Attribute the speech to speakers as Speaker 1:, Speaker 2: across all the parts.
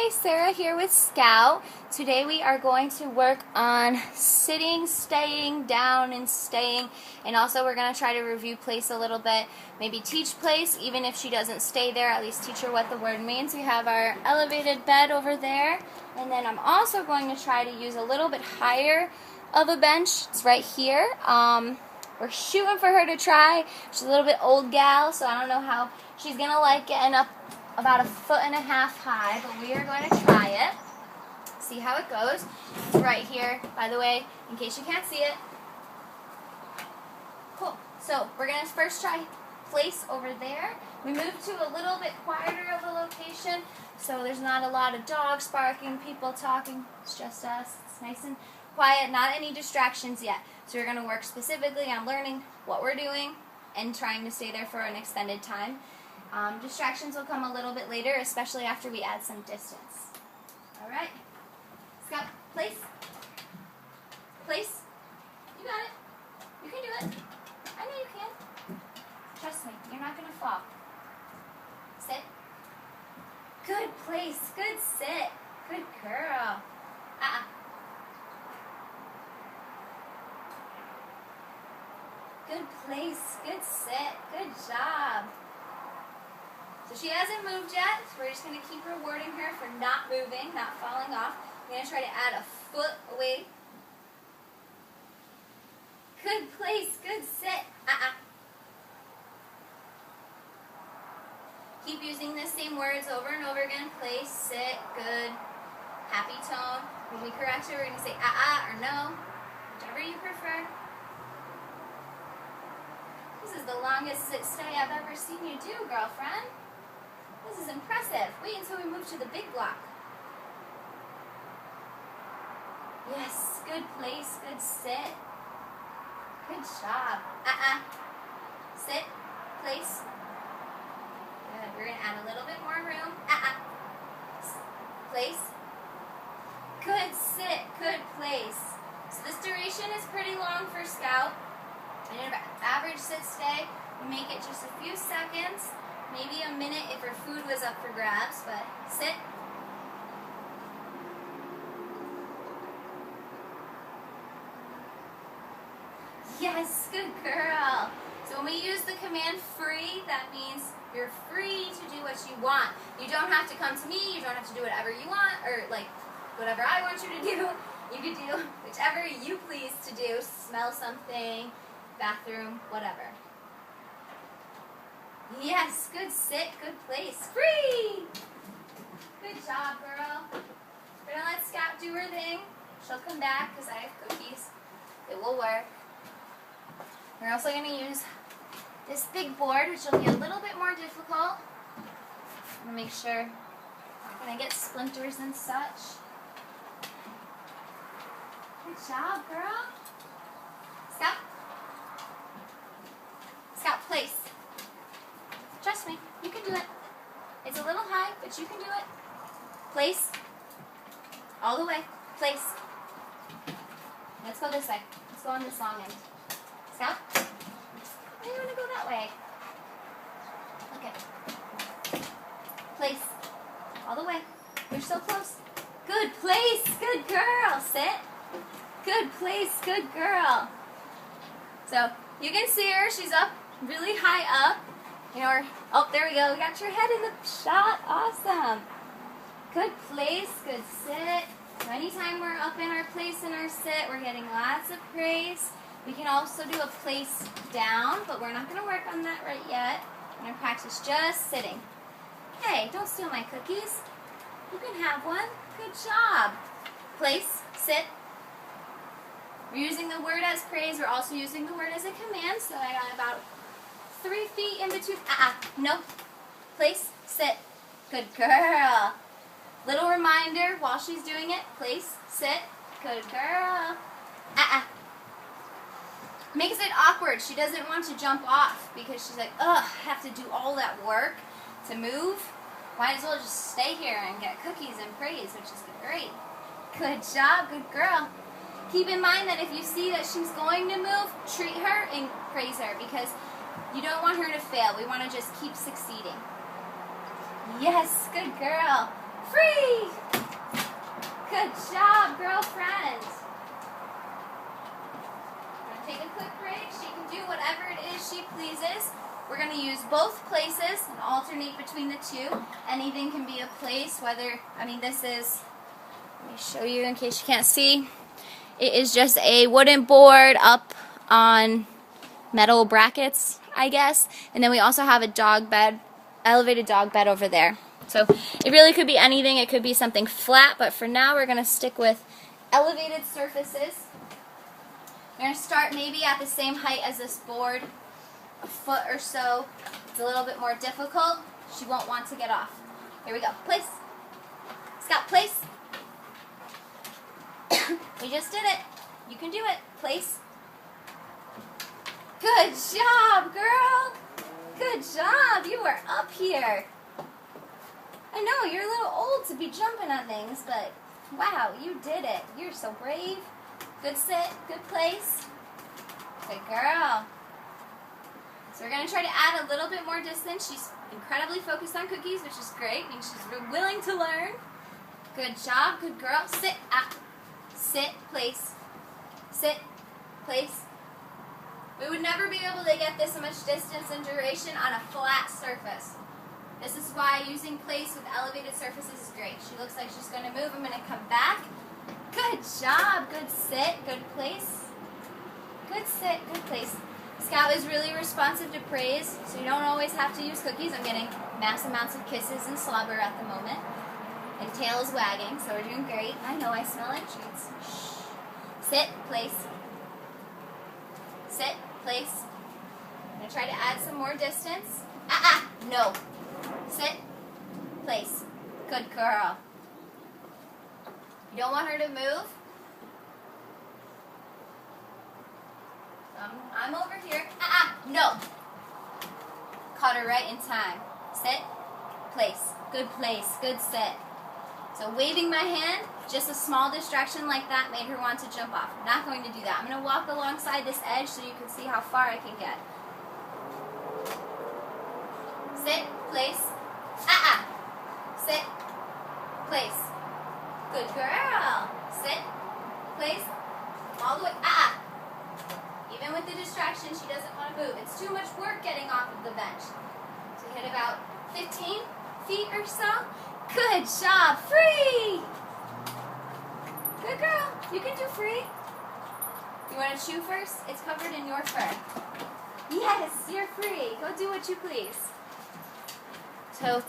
Speaker 1: Hi, Sarah here with Scout. Today we are going to work on sitting, staying, down, and staying. And also we're going to try to review place a little bit. Maybe teach place, even if she doesn't stay there, at least teach her what the word means. We have our elevated bed over there. And then I'm also going to try to use a little bit higher of a bench. It's right here. We're shooting for her to try. She's a little bit old gal, so I don't know how she's going to like getting up about 1.5 feet high, but we are going to try it. See how it goes. It's right here, by the way, in case you can't see it. Cool. So we're going to first try place over there. We moved to a little bit quieter of a location, so there's not a lot of dogs barking, people talking. It's just us. It's nice and quiet, not any distractions yet. So we're going to work specifically on learning what we're doing and trying to stay there for an extended time. Distractions will come a little bit later, especially after we add some distance. All right. Scout, place. Place. You got it. You can do it. I know you can. Trust me, you're not going to fall. Sit. Good place. Good sit. Good girl. Good place. Good sit. Good job. So she hasn't moved yet, so we're just going to keep rewarding her for not moving, not falling off. I'm going to try to add a foot away. Good place, good sit. Keep using the same words over and over again. Place, sit, good, happy tone. When we correct her, we're going to say or no, whichever you prefer. This is the longest sit stay I've ever seen you do, girlfriend. This is impressive. Wait until we move to the big block. Yes, good place, good sit. Good job. Sit, place. Good. We're going to add a little bit more room. Place. Good sit, good place. So this duration is pretty long for Scout. And an average sit stay, we make it just a few seconds. Maybe a minute if her food was up for grabs, but sit. Yes, good girl. So when we use the command free, that means you're free to do what you want. You don't have to come to me, you don't have to do whatever you want, or like whatever I want you to do. You could do whichever you please to do. Smell something, bathroom, whatever. Yes, good sit, good place. Free! Good job, girl. We're going to let Scout do her thing. She'll come back because I have cookies. It will work. We're also going to use this big board, which will be a little bit more difficult. I'm going to make sure I'm not going to get splinters and such. Good job, girl. Scout. Scout, place. Trust me, you can do it. It's a little high, but you can do it. Place. All the way. Place. Let's go this way. Let's go on this long end. Scout. Why do you want to go that way? Okay. Place. All the way. You're so close. Good place. Good girl. Sit. Good place. Good girl. So, you can see her. She's up really high up. You know, oh, there we go. We got your head in the shot. Awesome. Good place, good sit. So anytime we're up in our place in our sit, we're getting lots of praise. We can also do a place down, but we're not going to work on that right yet. We're going to practice just sitting. Hey, don't steal my cookies. You can have one. Good job. Place, sit. We're using the word as praise. We're also using the word as a command, so I got about 3 feet in between. No. Place, sit. Good girl. Little reminder while she's doing it. Place, sit. Good girl. Makes it awkward. She doesn't want to jump off because she's like, ugh, I have to do all that work to move. Might as well just stay here and get cookies and praise, which is great. Good job. Good girl. Keep in mind that if you see that she's going to move, treat her and praise her because you don't want her to fail. We want to just keep succeeding. Yes, good girl. free. Good job, girlfriend. We're gonna take a quick break. She can do whatever it is she pleases. We're gonna use both places and alternate between the two. Anything can be a place, whether, this is, let me show you in case you can't see. It is just a wooden board up on metal brackets, I guess. And then we also have a dog bed, elevated dog bed over there. So it really could be anything. It could be something flat, but for now we're going to stick with elevated surfaces. We're going to start maybe at the same height as this board, a foot or so. It's a little bit more difficult. She won't want to get off. Here we go. Place. Scout, place. We just did it. You can do it. Place. Good job, girl. Good job. You are up here. I know, you're a little old to be jumping on things, but wow, you did it. You're so brave. Good sit, good place. Good girl. So we're going to try to add a little bit more distance. She's incredibly focused on cookies, which is great, and she's willing to learn. Good job, good girl. Sit, sit, place. Sit, place. We would never be able to get this much distance and duration on a flat surface. This is why using place with elevated surfaces is great. She looks like she's going to move. I'm going to come back. Good job. Good sit. Good place. Good sit. Good place. Scout is really responsive to praise, so you don't always have to use cookies. I'm getting mass amounts of kisses and slobber at the moment. And tail is wagging, so we're doing great. I know, I smell like treats. Shh. Sit. Place. Sit. Place. I'm going to try to add some more distance. No. Sit. Place. Good girl. You don't want her to move. I'm over here. No. Caught her right in time. Sit. Place. Good place. Good sit. So waving my hand, just a small distraction like that made her want to jump off. I'm not going to do that. I'm going to walk alongside this edge so you can see how far I can get. Sit. Place. Sit. Place. Good girl. Sit. Place. All the way. Even with the distraction, she doesn't want to move. It's too much work getting off of the bench. So hit about 15 feet or so. Good job. Free. Good girl. You can do free. You want to chew first? It's covered in your fur. Yes, you're free. Go do what you please. So,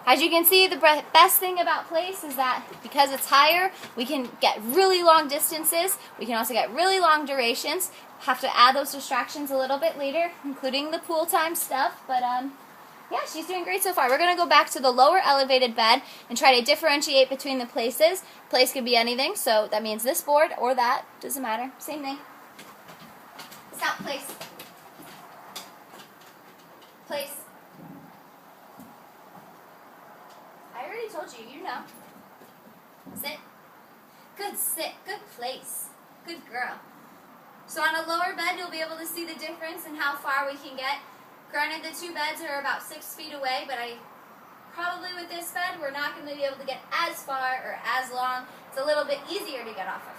Speaker 1: as you can see, the best thing about place is that because it's higher, we can get really long distances. We can also get really long durations. Have to add those distractions a little bit later, including the pool time stuff. But yeah, she's doing great so far. We're going to go back to the lower elevated bed and try to differentiate between the places. Place could be anything, so that means this board or that. Doesn't matter. Same thing. Stop, place. Place. I already told you, you know. Sit. Good sit. Good place. Good girl. So on a lower bed, you'll be able to see the difference in how far we can get. Granted, the two beds are about 6 feet away, but probably with this bed, we're not going to be able to get as far or as long. It's a little bit easier to get off of.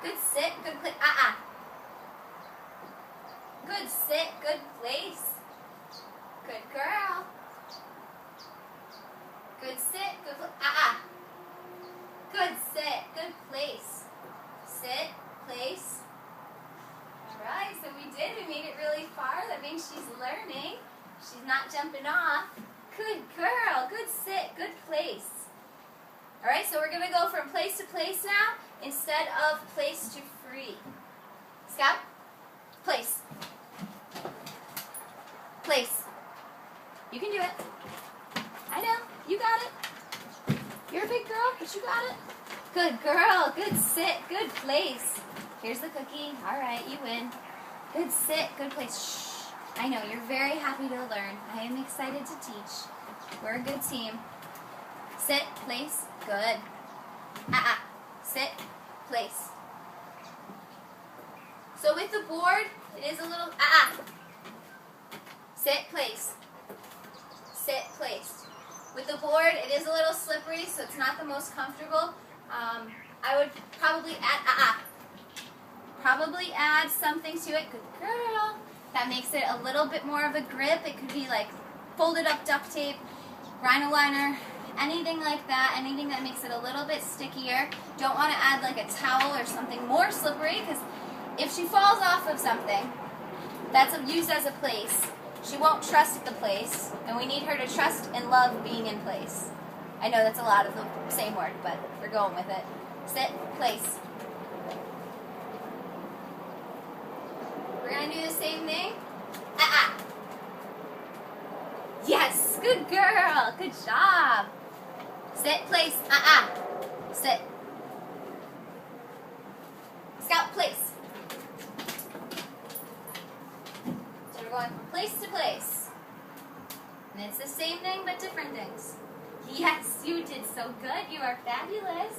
Speaker 1: Good sit. Good place. Good sit. Good place. Good girl. Good sit. Good place. Good sit. Good place. Sit. Place. Alright, so we did. We made it really far. That means she's learning. She's not jumping off. Good girl. Good sit. Good place. Alright, so we're going to go from place to place now instead of place to free. Scout. Place. Place. You can do it. I know. You got it. You're a big girl, but you got it. Good girl. Good sit. Good place. Here's the cookie. All right, you win. Good sit. Good place. Shh. I know. You're very happy to learn. I am excited to teach. We're a good team. Sit. Place. Good. Sit. Place. So with the board, it is a little Sit. Place. Sit. Place. With the board, it is a little slippery, so it's not the most comfortable. I would probably add something to it. Good girl. That makes it a little bit more of a grip. It could be like folded up duct tape, Rhino liner, anything like that, anything that makes it a little bit stickier. Don't want to add like a towel or something more slippery, because if she falls off of something that's used as a place, she won't trust the place, and we need her to trust and love being in place. I know that's a lot of the same word, but we're going with it. Sit, place. We're going to do the same thing. Yes, good girl. Good job. Sit, place. Sit. Scout, place. So we're going from place to place. And it's the same thing, but different things. Yes, you did so good. You are fabulous.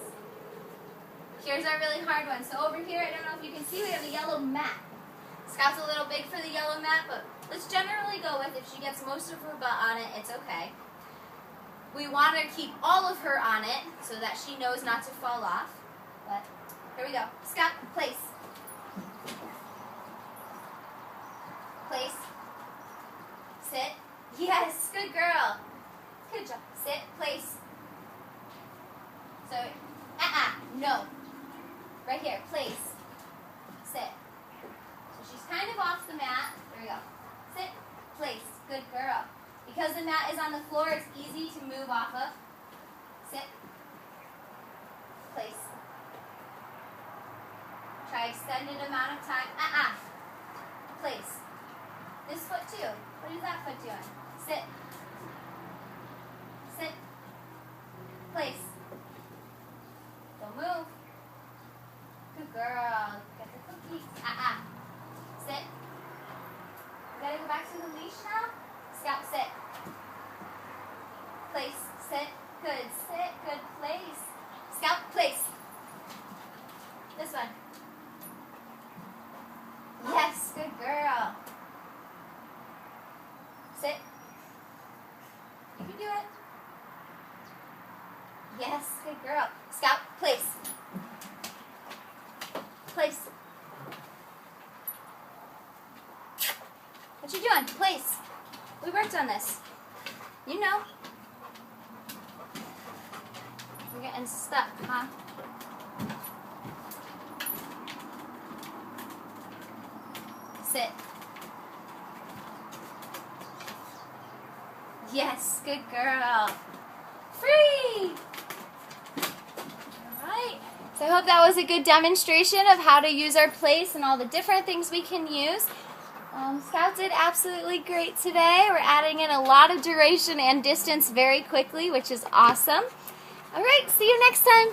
Speaker 1: Here's our really hard one. So over here, I don't know if you can see, we have a yellow mat. Scout's a little big for the yellow mat, but let's generally go with, if she gets most of her butt on it, it's okay. We want her to keep all of her on it so that she knows not to fall off. But here we go. Scout, place. Place. Sit. Yes, good girl. Good job. Sit, place. So, no. Right here, place. Sit. So she's kind of off the mat. There we go. Sit, place. Good girl. Because the mat is on the floor, it's easy to move off of. Sit. Place. Try extended amount of time. Place. This foot too. What is that foot doing? Sit. Sit. Place. Don't move. Good girl. Get the cookies. Sit. We gotta go back to the leash now. Scout, sit. Place. Sit. Good. Sit. Good. Place. Scout, place. This one. Yes. Good girl. Sit. You can do it. Yes, good girl. Scout, place. Place. What you doing? Place. We worked on this. You know. We're getting stuck, huh? Sit. Yes, good girl. Free! Alright. So I hope that was a good demonstration of how to use our place and all the different things we can use. Scout did absolutely great today. We're adding in a lot of duration and distance very quickly, which is awesome. Alright, see you next time.